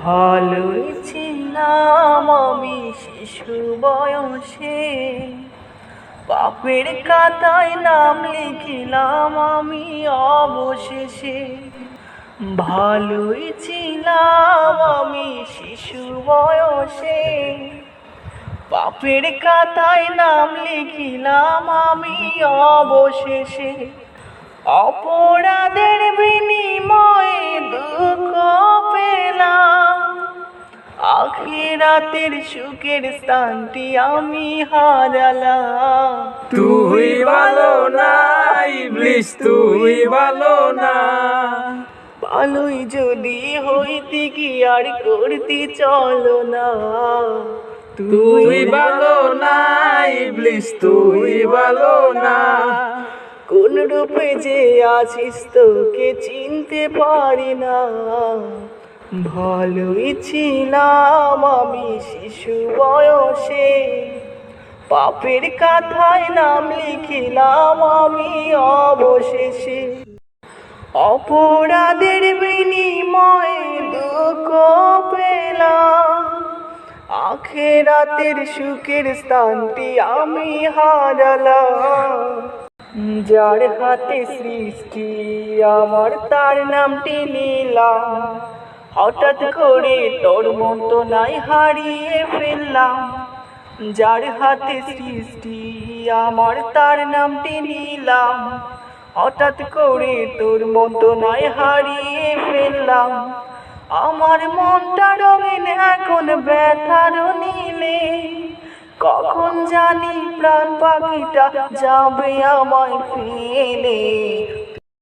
ভালোই ছিলাম আমি শিশু বয়সে, পাপের কাতায় নাম লিখিলাম আমি অবশেষে। ভালোই ছিলাম আমি শিশু বয়সে, পাপের কাতায় নাম লিখিলাম আমি অবশেষে। অপরাধের বিনিময়ে দুঃখ পেলাম, আখিরাতের সুখের স্থানটি আমি হারালাম। তুই ভালো না ইবলিস, তুই ভালো না। ভালোই যদি হইতে কি আর করতে চলো না। তুই ভালো না ইবলিস, তুই ভালো না। কোন রূপে যে আছিস তোকে চিনতে পারি না। ভালোই ছিলাম আমি শিশু বয়সে, পাপের কাথায় নাম লিখিলাম আমি অবশেষে। অপরাধের বিনিময়ে দুঃখ পেলাম, আখিরাতের সুখের স্থানটি আমি হারালাম। যার হাতে সৃষ্টি আমার তার নামটি নিলাম, হঠাৎ করে তোর মতো নাই হারিয়ে ফেললাম। যার হাতে সৃষ্টি আমার তার নামটি নিলাম, হঠাৎ করে তোর মতো নাই হারিয়ে ফেললাম। আমার মনটা রঙিন এখন ব্যথার নীলে, কখন জানি প্রাণ পাখিটা যাবে আমায় ফেলে।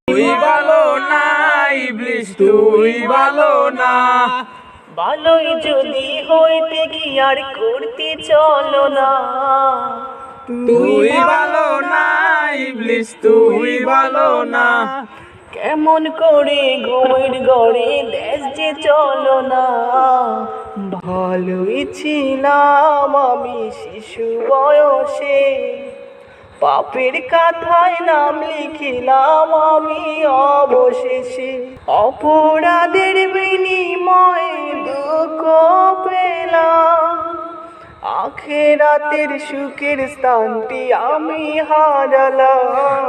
তুই ভালো না ইবলিস, তুই ভালো না। ভালোই যদি হইতে কি আর করতে চলো না। তুই ভালো না ইবলিস, তুই ভালো না। কেমন করে ঘুমের ঘরে দেশ যে চলো না। ভালোই ছিলাম আমি শিশু বয়সে, পাপের কাথায় নাম লিখিলাম আমি অবশেষে। অপরাধের বিনিময়ে দুঃখ পেলাম, আখিরাতের সুখের স্থানটি আমি হারালাম।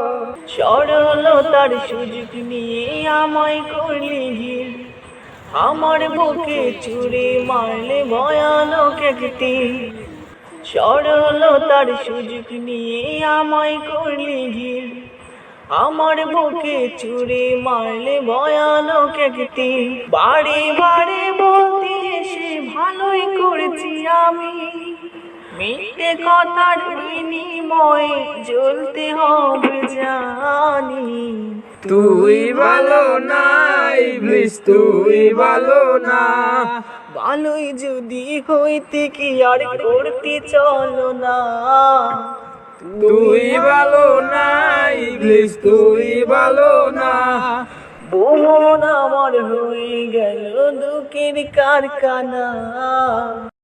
সরলতার সুযোগ নিয়ে আমায় করলি ঘির, আমার বুকে ছুরি মারলে ভয়ানক একটি। সরলতার সুযোগ নিয়ে আমায় করলি ঘির, আমার বুকে ছুরি মারলে ভয়ানক একটি। বারে বারে বলতে এসে ভালোই করেছি আমি, মিথ্যে কথার বিনিময়ে জ্বলতে হবে জানি। তুই ভালো না ইবলিস, তুই ভালো না। ভালোই যদি হইতে কি আর করতে চলো না। তুই ভালো না ইবলিস, তুই ভালো না। বোন আমার হয়ে গেল দুঃখের কারখানা।